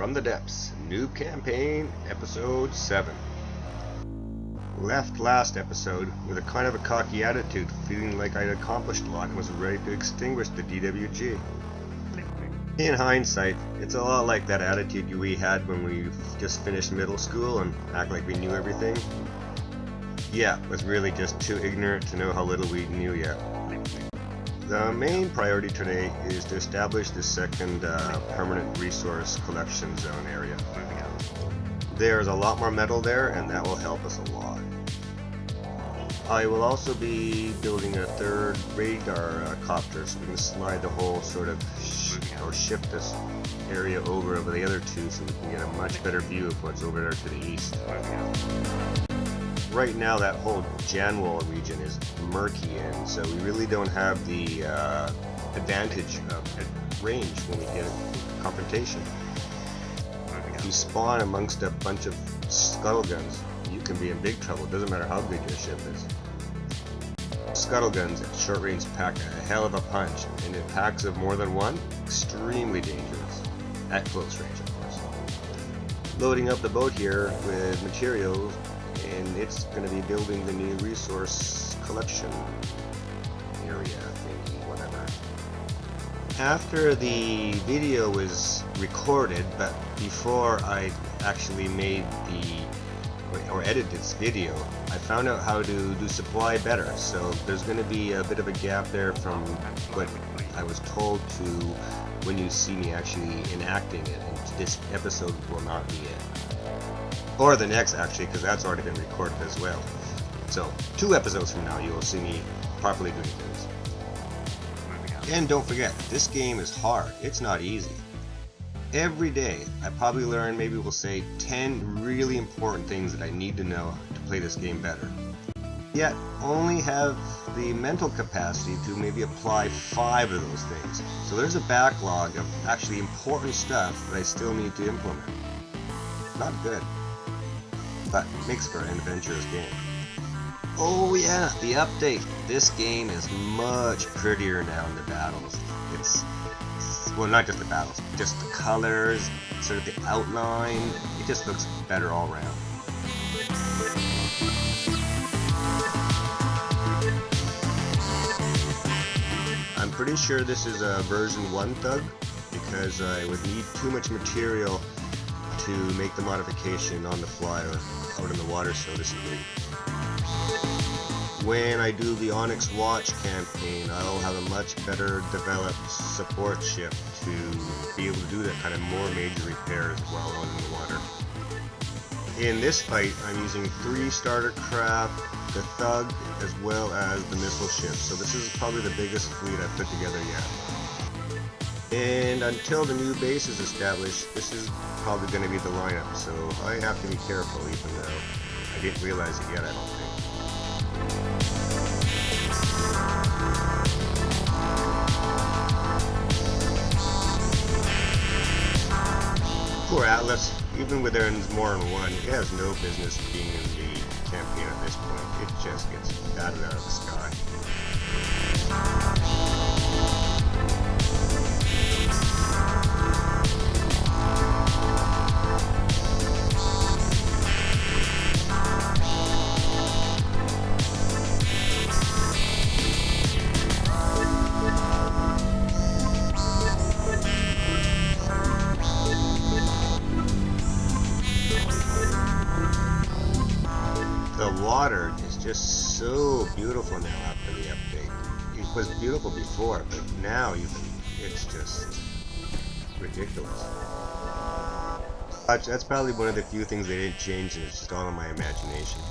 From the Depths, Noob Campaign, Episode 7. Left last episode with a kind of a cocky attitude, feeling like I'd accomplished a lot and was ready to extinguish the DWG. In hindsight, it's a lot like that attitude we had when we just finished middle school and act like we knew everything. Yeah, was really just too ignorant to know how little we knew yet. The main priority today is to establish the second permanent resource collection zone area. There's a lot more metal there, and that will help us a lot. I will also be building a third radar copter so we can slide the whole sort of shift this area over the other two so we can get a much better view of what's over there to the east. Right now that whole Janwall region is murky, and so we really don't have the advantage of range when we get a confrontation. If you spawn amongst a bunch of scuttle guns, you can be in big trouble. It doesn't matter how good your ship is. Scuttle guns at short range pack a hell of a punch, and in packs of more than one, extremely dangerous. At close range, of course. Loading up the boat here with materials, and it's going to be building the new resource collection area thingy, whatever. After the video was recorded, but before I actually made or edited this video, I found out how to do supply better, so there's going to be a bit of a gap there from what I was told to when you see me actually enacting it, and this episode will not be it. Or the next, actually, because that's already been recorded as well. So, 2 episodes from now, you will see me properly doing things. And don't forget, this game is hard. It's not easy. Every day, I probably learn, maybe we'll say, 10 really important things that I need to know to play this game better. Yet, only have the mental capacity to maybe apply 5 of those things. So there's a backlog of actually important stuff that I still need to implement. Not good, but makes for an adventurous game. Oh yeah, the update. This game is much prettier now in the battles. Well, not just the battles, just the colors, sort of the outline. It just looks better all around. I'm pretty sure this is a version 1 thug, because I would need too much material to make the modification on the fly or out in the water, so to speak. When I do the Onyx Watch campaign, I'll have a much better developed support ship to be able to do that kind of more major repairs while out in the water. In this fight, I'm using 3 starter craft, the Thug, as well as the missile ship, so this is probably the biggest fleet I've put together yet. And until the new base is established, this is probably going to be the lineup, so I have to be careful, even though I didn't realize it yet, I don't think. Poor Atlas, even with there's more than one, it has no business being in the campaign at this point. It just gets batted out of the sky. The water is just so beautiful now after the update. It was beautiful before, but now it's just ridiculous. That's probably one of the few things they didn't change, and it's just all in my imagination.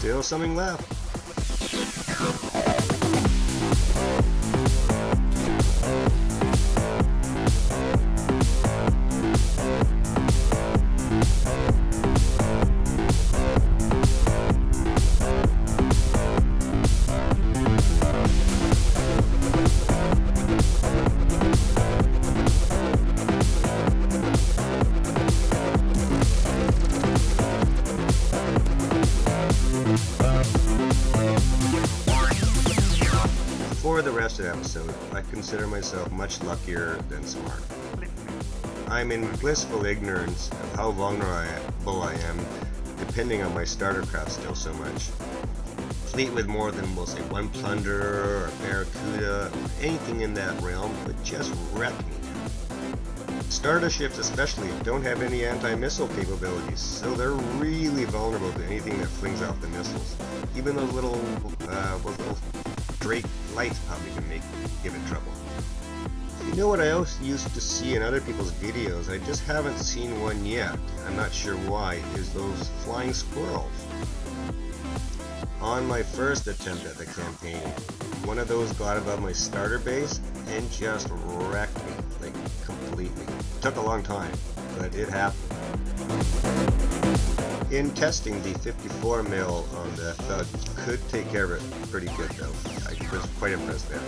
still something left. For the rest of the episode, I consider myself much luckier than smart. I'm in blissful ignorance of how vulnerable I am, depending on my starter craft still so much. Fleet with more than, we'll say, one plunder or barracuda, anything in that realm would just wreck me. Starter ships especially don't have any anti-missile capabilities, so they're really vulnerable to anything that flings off the missiles. Even those little Drake lights probably can give it trouble. You know what I also used to see in other people's videos, I just haven't seen one yet, I'm not sure why, is those flying squirrels. On my first attempt at the campaign, one of those got above my starter base and just wrecked me, like completely. It took a long time, but it happened. In testing, the 54 mil on the Thug could take care of it pretty good though. I was quite impressed there.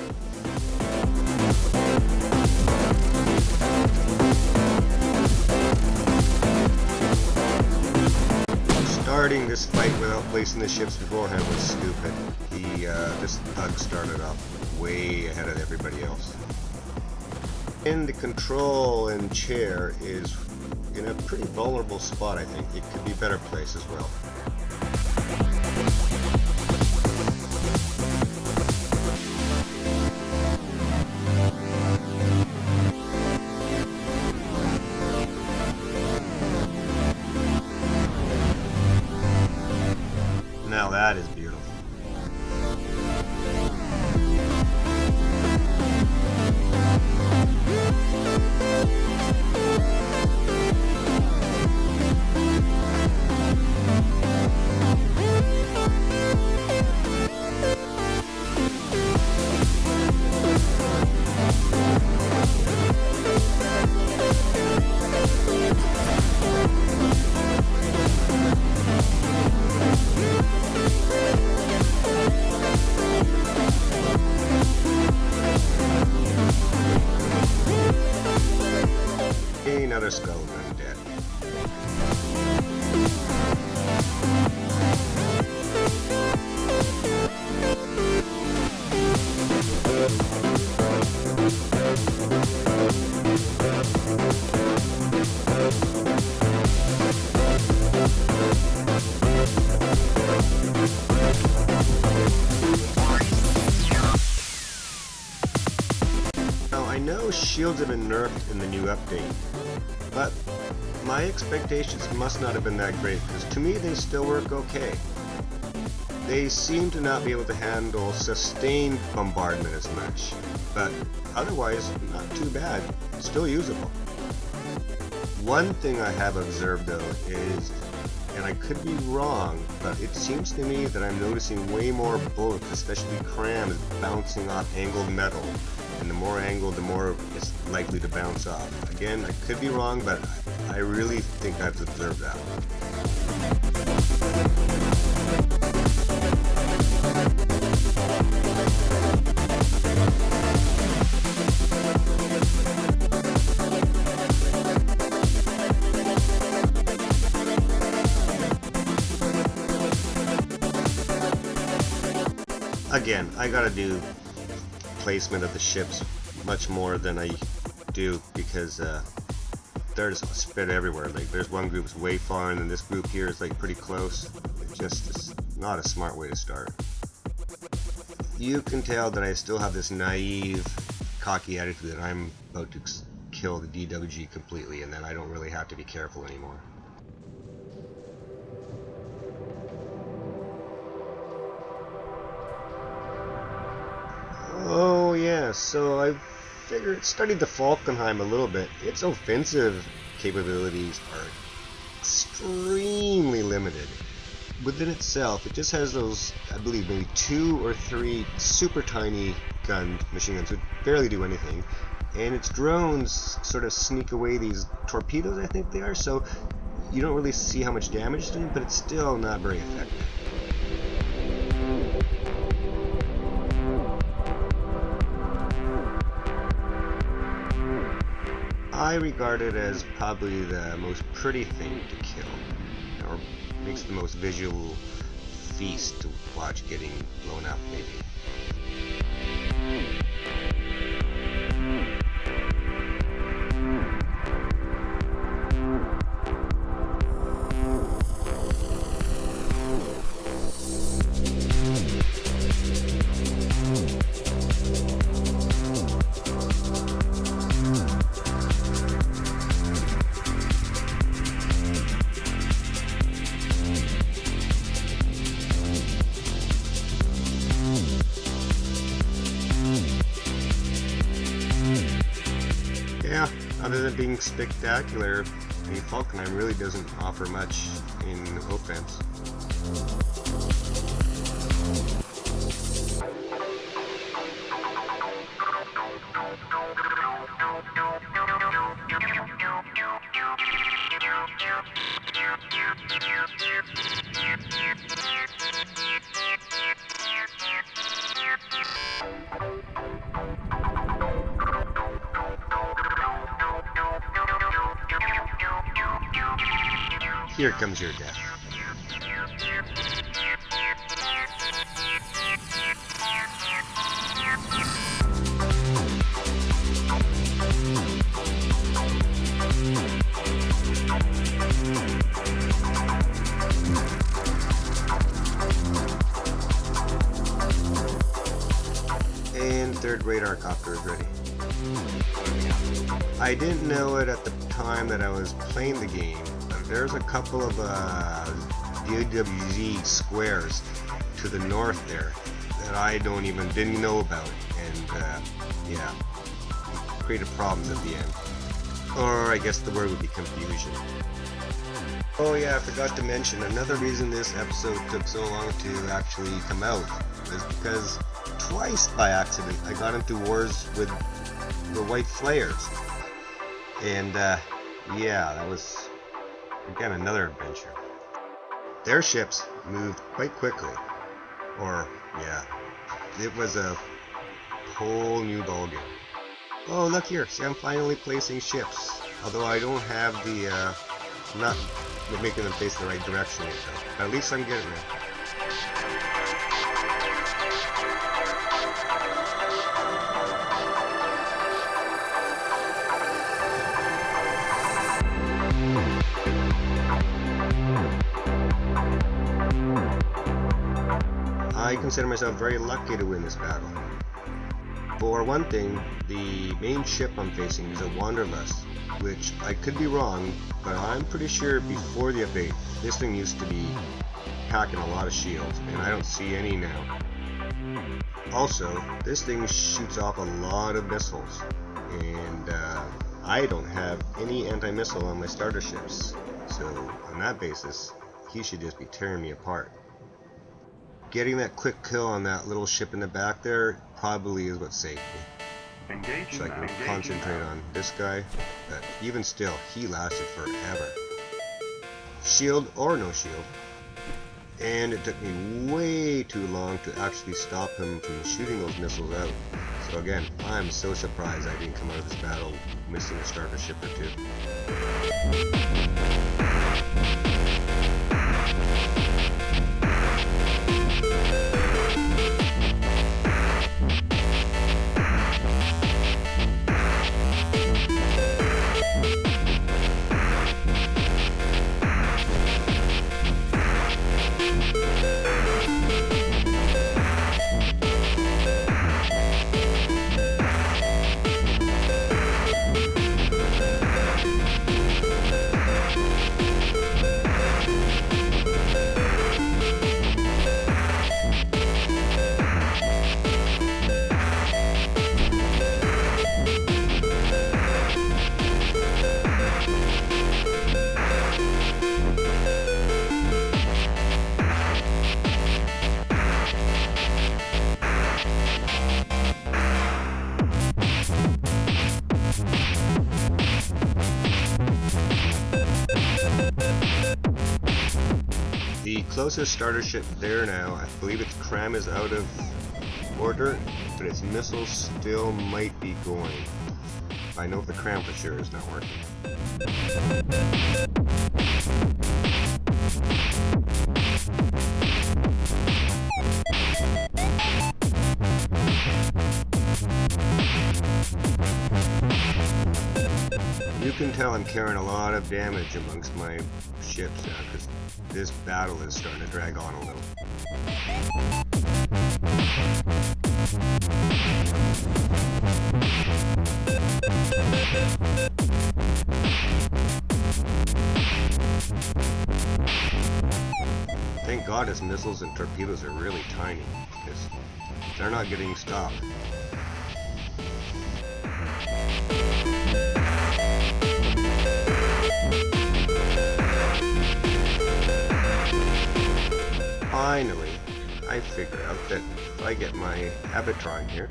Starting this fight without placing the ships beforehand was stupid. This Thug started off way ahead of everybody else. And the control and chair is in a pretty vulnerable spot, I think. It could be better placed as well. Now that is beautiful. Another skull undead. Now I know shields have been nerfed in the new update, but my expectations must not have been that great, because to me they still work okay. They seem to not be able to handle sustained bombardment as much, but otherwise not too bad, still usable. One thing I have observed though is, and I could be wrong, but it seems to me that I'm noticing way more bullets, especially crams, bouncing off angled metal. And the more angled, the more it's likely to bounce off. Again, I could be wrong, but I really think I've observed that. Again, I gotta do placement of the ships much more than I do, because they're just spread everywhere. Like there's one group's way far and then this group here is like pretty close. It just is not a smart way to start. You can tell that I still have this naive, cocky attitude that I'm about to kill the DWG completely and then I don't really have to be careful anymore. Oh yeah, so I studied the Falkenheim a little bit. Its offensive capabilities are extremely limited. within itself, it just has those, I believe, maybe 2 or 3 super tiny machine guns, which barely do anything. And its drones sort of sneak away these torpedoes, I think they are, so you don't really see how much damage it's doing, but it's still not very effective. I regard it as probably the most pretty thing to kill, or makes the most visual feast to watch getting blown up, maybe. Yeah, other than being spectacular, the Falconine really doesn't offer much in offense. Here comes your death. And third radar copter is ready. I didn't know it at the time that I was playing the game. There's a couple of DWZ squares to the north there that I didn't know about, and yeah, created problems at the end. Or I guess the word would be confusion. Oh yeah, I forgot to mention, another reason this episode took so long to actually come out is because twice by accident I got into wars with the white flares. And yeah, that was again another adventure. Their ships moved quite quickly. Or yeah, it was a whole new ballgame. Oh, look here, see, I'm finally placing ships. Although I don't have the not making them face the right direction yet, though. But at least I'm getting there. I consider myself very lucky to win this battle. For one thing, the main ship I'm facing is a Wanderlust, which I could be wrong, but I'm pretty sure before the update, this thing used to be packing a lot of shields, and I don't see any now. Also, this thing shoots off a lot of missiles, and I don't have any anti-missile on my starter ships, so on that basis, he should just be tearing me apart. Getting that quick kill on that little ship in the back there probably is what saved me. So I can concentrate on this guy, but even still, he lasted forever. Shield or no shield. And it took me way too long to actually stop him from shooting those missiles out. So again, I'm so surprised I didn't come out of this battle missing a starter ship or two. the closest starter ship there now, I believe its cram is out of order, but its missiles still might be going. I know the cram for sure is not working. You can tell I'm carrying a lot of damage amongst my ships now because this battle is starting to drag on a little. Thank God his missiles and torpedoes are really tiny because they're not getting stopped. Finally, I figured out that if I get my Avatron here,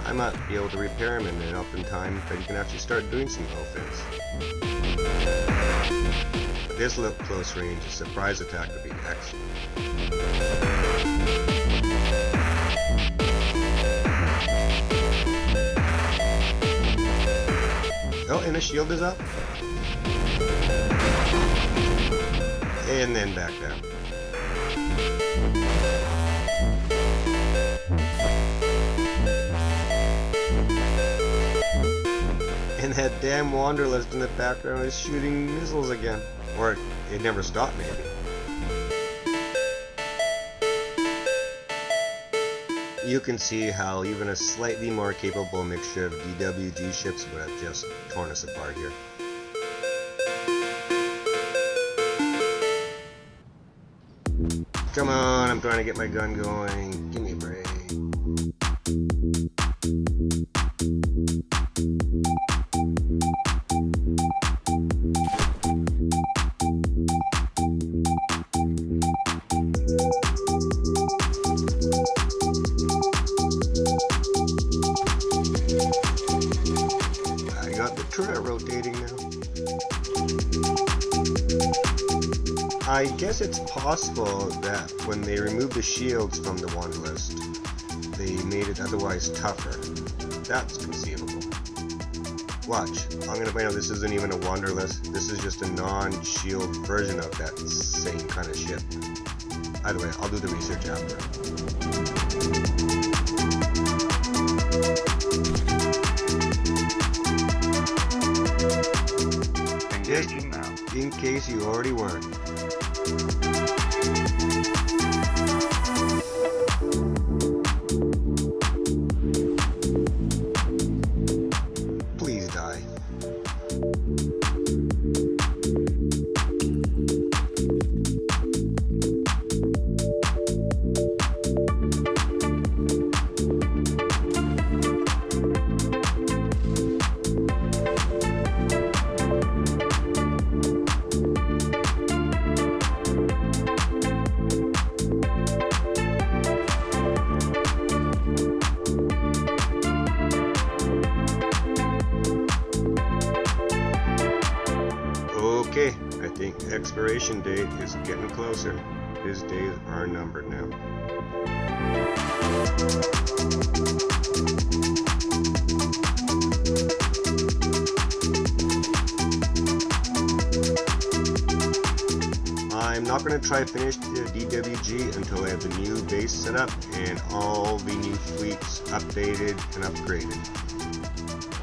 I might be able to repair him enough in time that he can actually start doing some offense. This little close range, a surprise attack would be excellent. Oh, and the shield is up. And then back down. And that damn Wanderlust in the background is shooting missiles again. Or it never stopped, maybe. You can see how even a slightly more capable mixture of DWG ships would have just torn us apart here. Come on, I'm trying to get my gun going. Give me a break. I got the turret rotating now. I guess it's possible that when they removed the shields from the Wanderlust, they made it otherwise tougher. That's conceivable. Watch, I'm gonna find out this isn't even a Wanderlust, this is just a non-shield version of that same kind of ship. Either way, I'll do the research after. Engaging now. In case you already weren't. Please die. Okay, I think expiration date is getting closer. His days are numbered now. I'm not going to try to finish the DWG until I have the new base set up and all the new fleets updated and upgraded.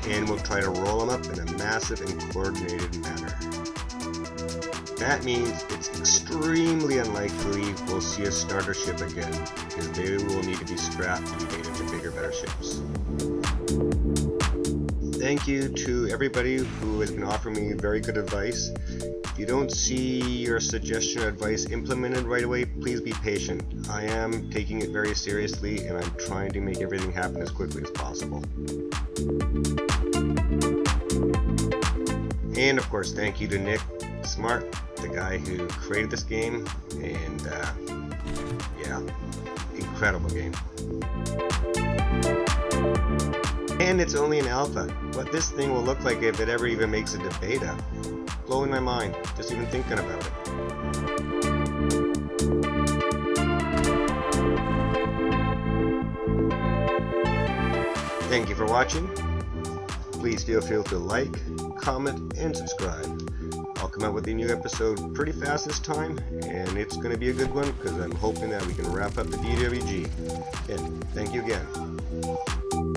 And we'll try to roll them up in a massive and coordinated manner. That means it's extremely unlikely we'll see a starter ship again, because they will need to be scrapped to be made into bigger, better ships. Thank you to everybody who has been offering me very good advice. If you don't see your suggestion or advice implemented right away, please be patient. I am taking it very seriously and I'm trying to make everything happen as quickly as possible. And of course, thank you to Nick Smart, the guy who created this game, and yeah, incredible game. And it's only an alpha. What this thing will look like if it ever even makes it to beta. Blowing my mind, just even thinking about it. Thank you for watching. Please feel free to like, comment, and subscribe. I'll come out with a new episode pretty fast this time, and it's going to be a good one because I'm hoping that we can wrap up the DWG. And thank you again.